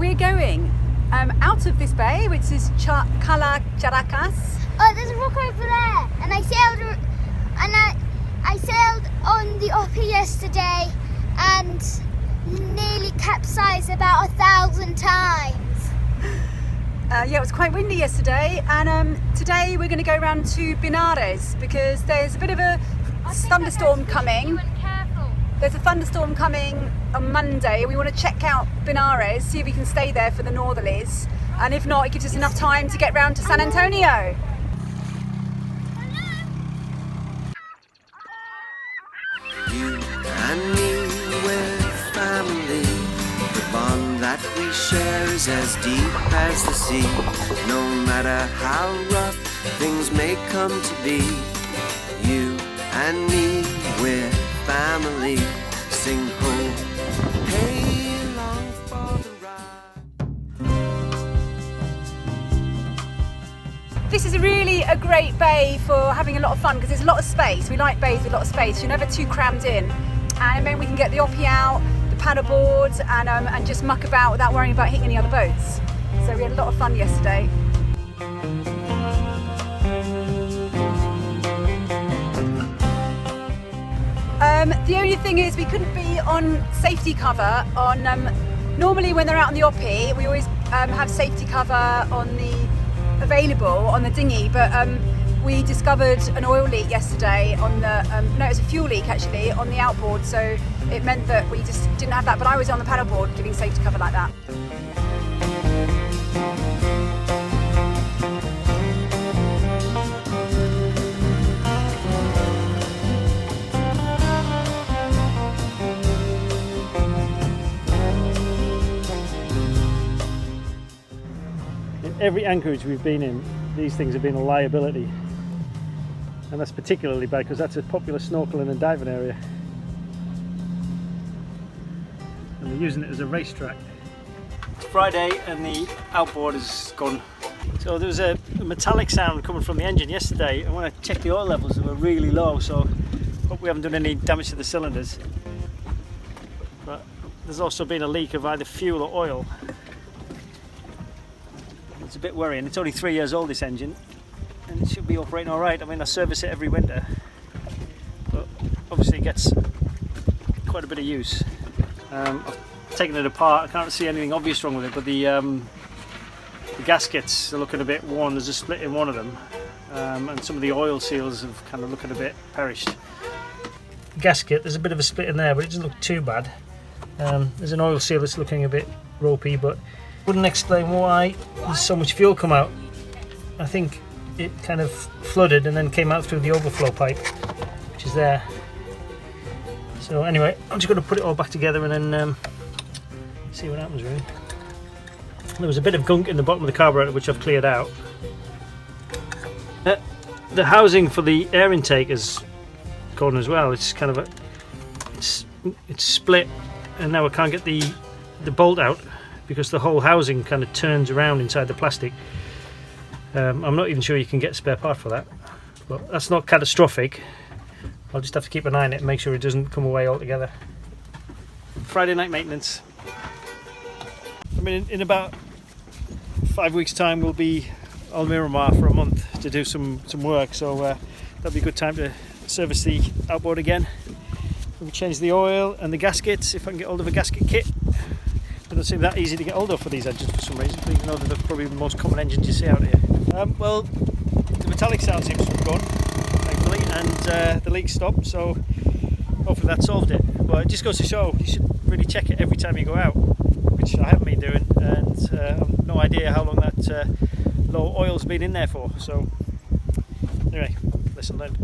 we're going out of this bay, which is Cala Characas. Oh, there's a rock over there, and I sailed on the Oppie yesterday and nearly capsized about 1,000 times. Yeah, it was quite windy yesterday, and today we're going to go around to Benares because there's a bit of a thunderstorm coming. There's a thunderstorm coming on Monday. We want to check out Benares, see if we can stay there for the northerlies, and if not, it gives us enough time to get round to San Antonio. You and me, we're family. The bond that we share is as deep as the sea. No matter how rough things may come to be, you and me, we're family. Sing ho, hey, along for the ride. This is really a great bay for having a lot of fun because there's a lot of space. We like bays with a lot of space. You're never too crammed in, and then we can get the Oppie out, the paddle boards, and just muck about without worrying about hitting any other boats. So we had a lot of fun yesterday. The only thing is we couldn't be on safety cover on normally when they're out on the Oppie we always have safety cover on the available on the dinghy, but we discovered an oil leak yesterday on the no, it was a fuel leak actually on the outboard, so it meant that we just didn't have that, but I was on the paddleboard giving safety cover like that. Every anchorage we've been in, these things have been a liability, and that's particularly bad because that's a popular snorkeling and diving area, and they're using it as a racetrack. It's Friday and the outboard is gone, so there was a metallic sound coming from the engine yesterday, and when I checked the oil levels they were really low, so hope we haven't done any damage to the cylinders. But there's also been a leak of either fuel or oil. It's a bit worrying. It's only 3 years old, this engine, and it should be operating all right. I mean, I service it every winter, but obviously it gets quite a bit of use. I've taken it apart. I can't see anything obvious wrong with it, but the gaskets are looking a bit worn. There's a split in one of them, and some of the oil seals have kind of looking a bit perished. Gasket, there's a bit of a split in there, but it doesn't look too bad. There's an oil seal that's looking a bit ropey, but wouldn't explain why there's so much fuel come out. I think it kind of flooded and then came out through the overflow pipe, which is there. So anyway, I'm just going to put it all back together and then see what happens really. There was a bit of gunk in the bottom of the carburetor which I've cleared out. The housing for the air intake is gone as well. It's kind of it's split, and now I can't get the bolt out because the whole housing kind of turns around inside the plastic. I'm not even sure you can get a spare part for that, but that's not catastrophic. I'll just have to keep an eye on it and make sure it doesn't come away altogether. Friday night maintenance. I mean, in about 5 weeks' time we'll be on Miramar for a month to do some work, so that'll be a good time to service the outboard again. We'll change the oil and the gaskets if I can get hold of a gasket kit. It doesn't seem that easy to get hold of for these engines for some reason, even though they're probably the most common engines you see out here. Well, the metallic sound seems to have gone, thankfully, and the leak stopped, so hopefully that solved it. But it just goes to show you should really check it every time you go out, which I haven't been doing, and I've no idea how long that low oil's been in there for. So anyway, lesson learned.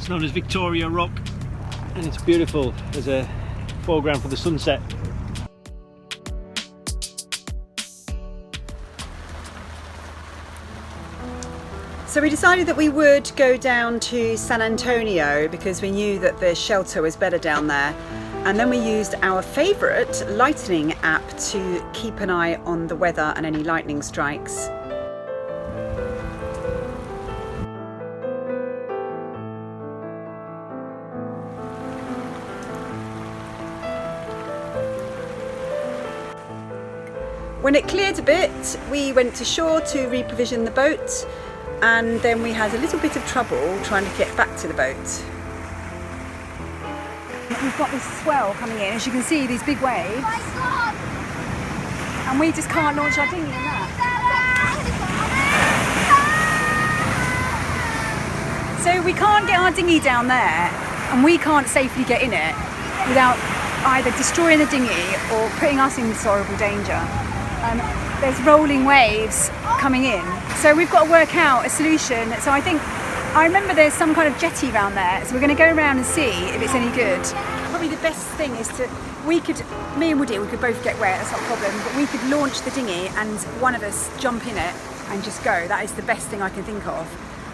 It's known as Victoria Rock, and it's beautiful as a foreground for the sunset. So we decided that we would go down to San Antonio because we knew that the shelter was better down there. And then we used our favourite lightening app to keep an eye on the weather and any lightning strikes. When it cleared a bit, we went to shore to reprovision the boat, and then we had a little bit of trouble trying to get back to the boat. We've got this swell coming in, as you can see, these big waves. Oh my God. And we just can't launch our dinghy in that. So we can't get our dinghy down there, and we can't safely get in it without either destroying the dinghy or putting us in this horrible danger. There's rolling waves coming in, so we've got to work out a solution. So I remember there's some kind of jetty around there, so we're going to go around and see if it's any good. Probably the best thing is me and Woody, we could both get wet, that's not a problem, but we could launch the dinghy and one of us jump in it and just go. That is the best thing I can think of.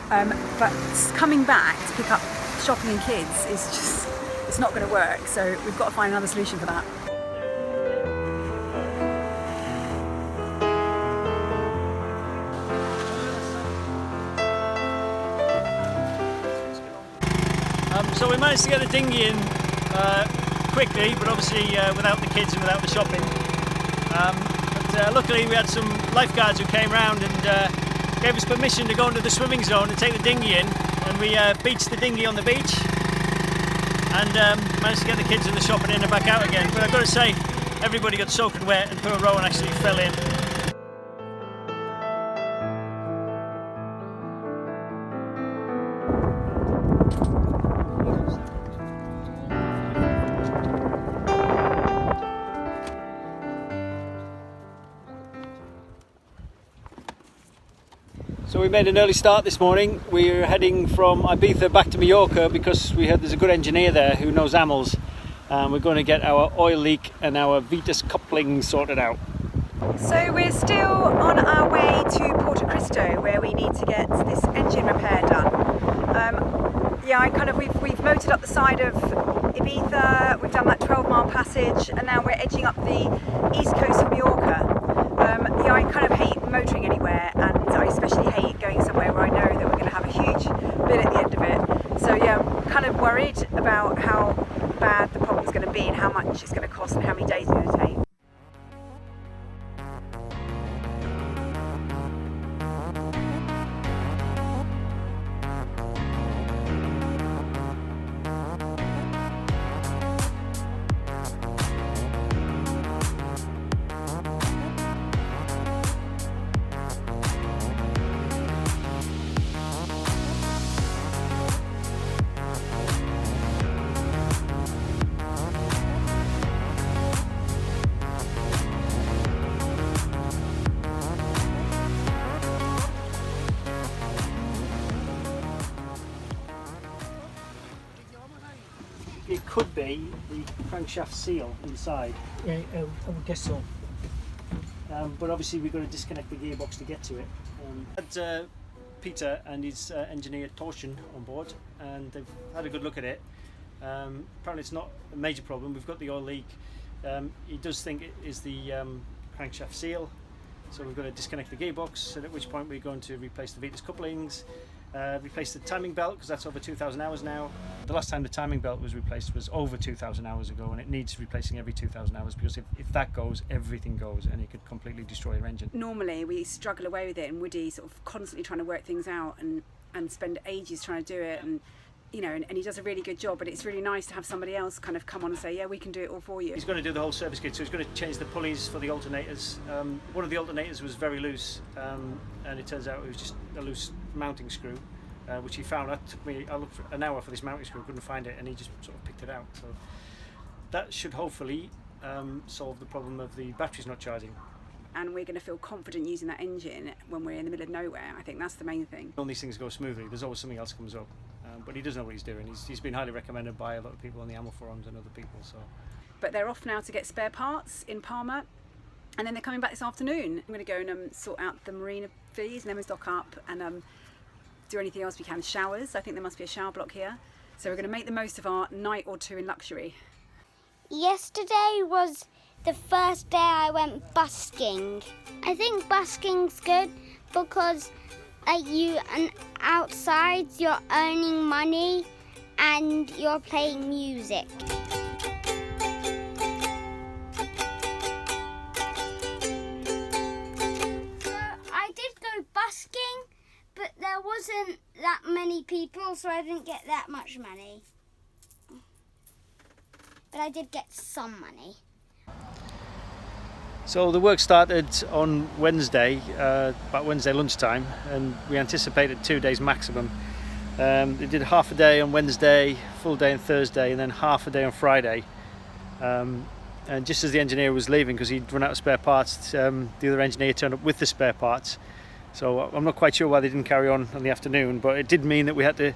But coming back to pick up shopping and kids is just, it's not going to work, so we've got to find another solution for that. So we managed to get the dinghy in quickly, but obviously without the kids and without the shopping. But luckily we had some lifeguards who came round and gave us permission to go into the swimming zone and take the dinghy in, and we beached the dinghy on the beach and managed to get the kids and the shopping in and back out again. But I've got to say, everybody got soaking wet and poor Rowan actually fell in. So we made an early start this morning. We're heading from Ibiza back to Mallorca because we heard there's a good engineer there who knows AMLs, and we're going to get our oil leak and our Vitas coupling sorted out. So we're still on our way to Porto Cristo, where we need to get this engine repair done. We've motored up the side of Ibiza, we've done that 12-mile passage, and now we're edging up the east coast of Mallorca. I kind of hate motoring anywhere, and I especially hate going somewhere where I know that we're going to have a huge bill at the end of it. So yeah, I'm kind of worried about how bad the problem's going to be and how much it's going to cost and how many days it's going to take. It could be the crankshaft seal inside. Yeah, I would guess so. But obviously we've got to disconnect the gearbox to get to it. Had Peter and his engineer Torsten on board, and they've had a good look at it. Apparently it's not a major problem. We've got the oil leak. He does think it is the crankshaft seal, so we've got to disconnect the gearbox, and at which point we're going to replace the Vitas couplings, replace the timing belt, because that's over 2,000 hours now. The last time the timing belt was replaced was over 2,000 hours ago, and it needs replacing every 2,000 hours, because if that goes, everything goes, and it could completely destroy your engine. Normally we struggle away with it, and Woody sort of constantly trying to work things out and spend ages trying to do it, and you know, and he does a really good job, but it's really nice to have somebody else kind of come on and say, yeah, we can do it all for you. He's going to do the whole service kit, so he's going to change the pulleys for the alternators. One of the alternators was very loose, and it turns out it was just a loose mounting screw, which he found. I looked for an hour for this mounting screw, couldn't find it, and he just sort of picked it out. So that should hopefully solve the problem of the batteries not charging. And we're going to feel confident using that engine when we're in the middle of nowhere. I think that's the main thing. When these things go smoothly, there's always something else comes up. but he does know what he's doing. He's been highly recommended by a lot of people on the AML forums and other people. So, but they're off now to get spare parts in Palma, and then they're coming back this afternoon. I'm going to go and sort out the marina fees, and then we'll stock up and do anything else we can. Showers, I think there must be a shower block here. So we're going to make the most of our night or two in luxury. Yesterday was the first day I went busking. I think busking's good because outside you're earning money and you're playing music. So I did go busking, but there wasn't that many people, so I didn't get that much money. But I did get some money. So the work started on Wednesday, about Wednesday lunchtime, and we anticipated 2 days maximum. They did half a day on Wednesday, full day on Thursday, and then half a day on Friday. And just as the engineer was leaving, because he'd run out of spare parts, the other engineer turned up with the spare parts. So I'm not quite sure why they didn't carry on the afternoon, but it did mean that we had to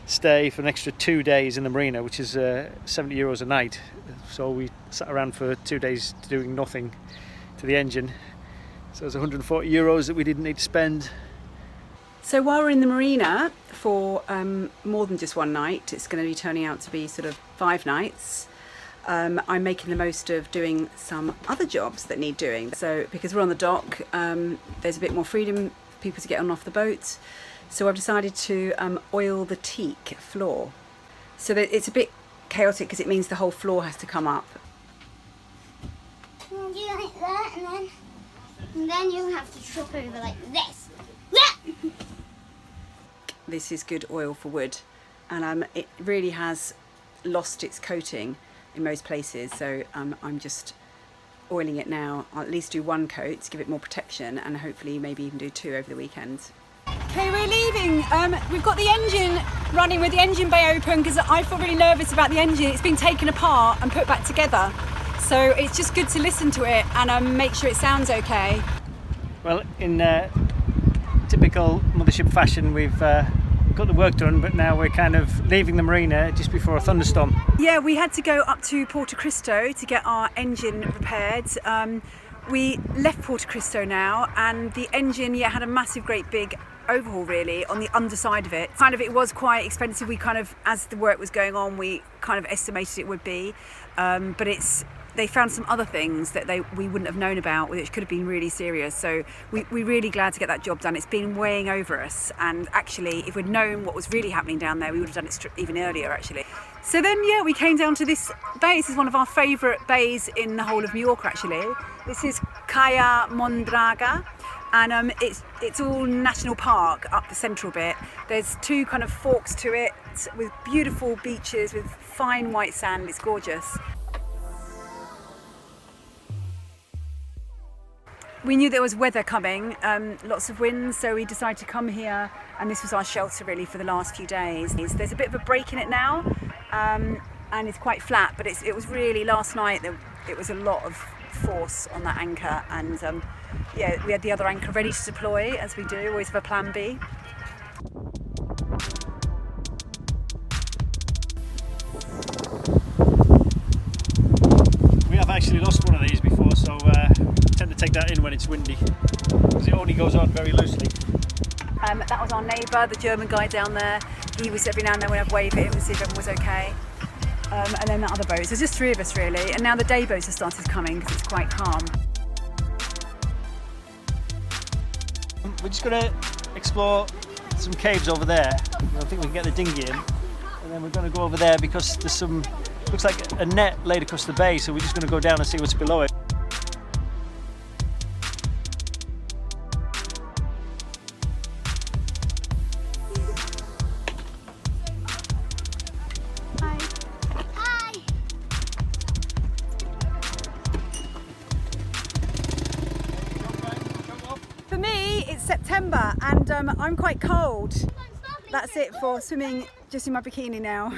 stay for an extra 2 days in the marina, which is €70 a night. So we sat around for 2 days doing nothing to the engine. So it's €140 that we didn't need to spend. So while we're in the marina for more than just one night, it's going to be turning out to be sort of 5 nights. I'm making the most of doing some other jobs that need doing. So because we're on the dock, there's a bit more freedom for people to get on and off the boat. So I've decided to oil the teak floor. So that it's a bit chaotic because it means the whole floor has to come up. You like that, and then you have to trip over like this. This is good oil for wood, and it really has lost its coating in most places. So I'm just oiling it now. I'll at least do 1 coat to give it more protection, and hopefully maybe even do 2 over the weekend. Okay, we're leaving. We've got the engine running with the engine bay open because I feel really nervous about the engine. It's been taken apart and put back together. So it's just good to listen to it and make sure it sounds okay. Well, in typical mothership fashion, we've got the work done, but now we're kind of leaving the marina just before a thunderstorm. Yeah, we had to go up to Porto Cristo to get our engine repaired. We left Porto Cristo now, and the engine had a massive, great big overhaul really on the underside of it. It was quite expensive. We as the work was going on, we kind of estimated it would be, but they found some other things that we wouldn't have known about, which could have been really serious. So we're really glad to get that job done. It's been weighing over us, and actually if we'd known what was really happening down there, we would have done it even earlier actually. So then we came down to this bay. This is one of our favourite bays in the whole of Mallorca actually. This is Caia Mondraga, and it's all national park up the central bit. There's 2 kind of forks to it with beautiful beaches with fine white sand. It's gorgeous. We knew there was weather coming, lots of wind, so we decided to come here, and this was our shelter really for the last few days. There's a bit of a break in it now, and it's quite flat, but it was really last night that it was a lot of force on that anchor, and we had the other anchor ready to deploy, as we do, always have a plan B. We have actually lost one of these before, so tend to take that in when it's windy, because it only goes on very loosely. That was our neighbour, the German guy down there. He was every now and then when I'd wave at him and see if everyone was okay. And then that other boat. So there's just 3 of us really, and now the day boats have started coming because it's quite calm. We're just going to explore some caves over there. I think we can get the dinghy in, and then we're going to go over there because there's looks like a net laid across the bay, so we're just going to go down and see what's below it. For me, it's September and I'm quite cold. That's it for swimming just in my bikini now.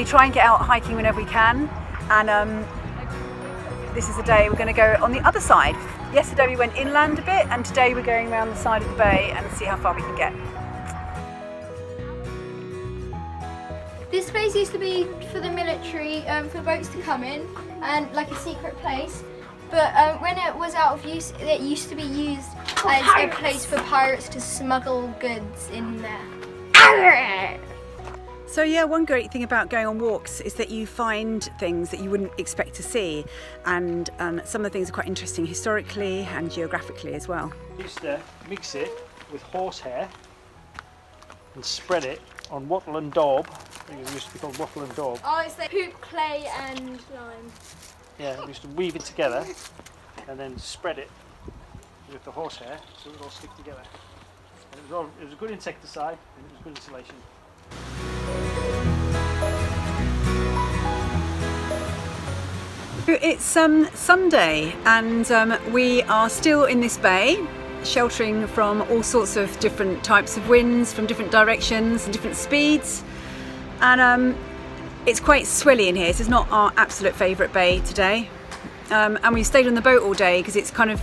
we try and get out hiking whenever we can, and this is the day we're going to go on the other side. Yesterday we went inland a bit, and today we're going around the side of the bay and see how far we can get. This place used to be for the military, for boats to come in, and like a secret place. But when it was out of use, it used to be used as a place for pirates to smuggle goods in there. So yeah, one great thing about going on walks is that you find things that you wouldn't expect to see, and some of the things are quite interesting historically and geographically as well. We used to mix it with horsehair and spread it on wattle and daub. I think it used to be called wattle and daub. Oh, it's like poop, clay and lime. Yeah, we used to weave it together and then spread it with the horsehair so it would all stick together. And it was a good insecticide and it was good insulation. It's Sunday, and we are still in this bay, sheltering from all sorts of different types of winds from different directions and different speeds, and it's quite swelly in here, so it's not our absolute favourite bay today, and we stayed on the boat all day because it's kind of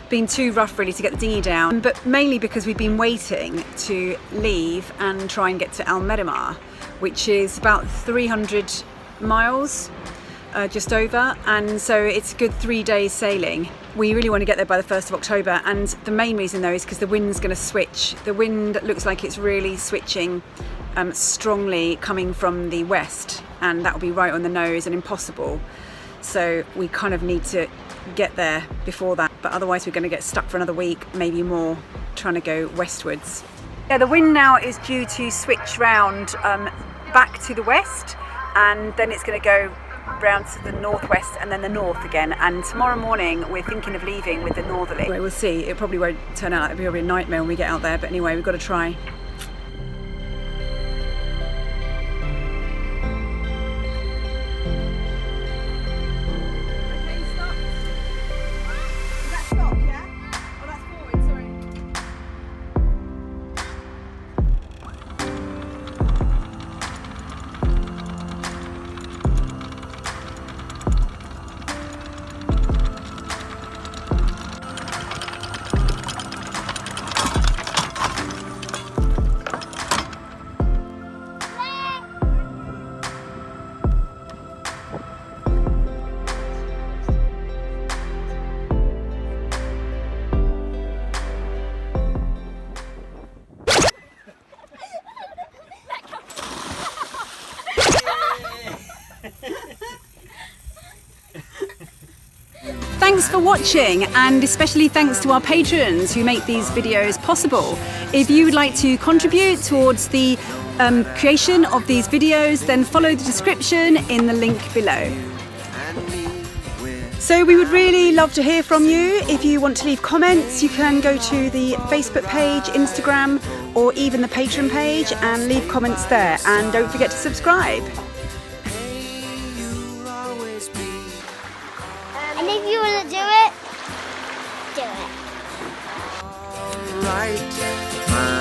been too rough really to get the dinghy down, but mainly because we've been waiting to leave and try and get to Al Medamar, which is about 300 miles just over, and so it's a good 3 days sailing. We really want to get there by the 1st of October, and the main reason though is because the wind's going to switch. The wind looks like it's really switching strongly coming from the west, and that will be right on the nose and impossible. So we kind of need to get there before that, but otherwise we're going to get stuck for another week, maybe more, trying to go westwards. Yeah, the wind now is due to switch round back to the west, and then it's going to go round to the northwest and then the north again, and tomorrow morning we're thinking of leaving with the northerly. Anyway, we'll see. It probably won't turn out, it'll be a nightmare when we get out there, but anyway, we've got to try. Thanks for watching, and especially thanks to our patrons who make these videos possible. If you would like to contribute towards the creation of these videos, then follow the description in the link below. So we would really love to hear from you. If you want to leave comments, you can go to the Facebook page, Instagram, or even the Patreon page and leave comments there. And don't forget to subscribe. And if you want to do it, do it. Right.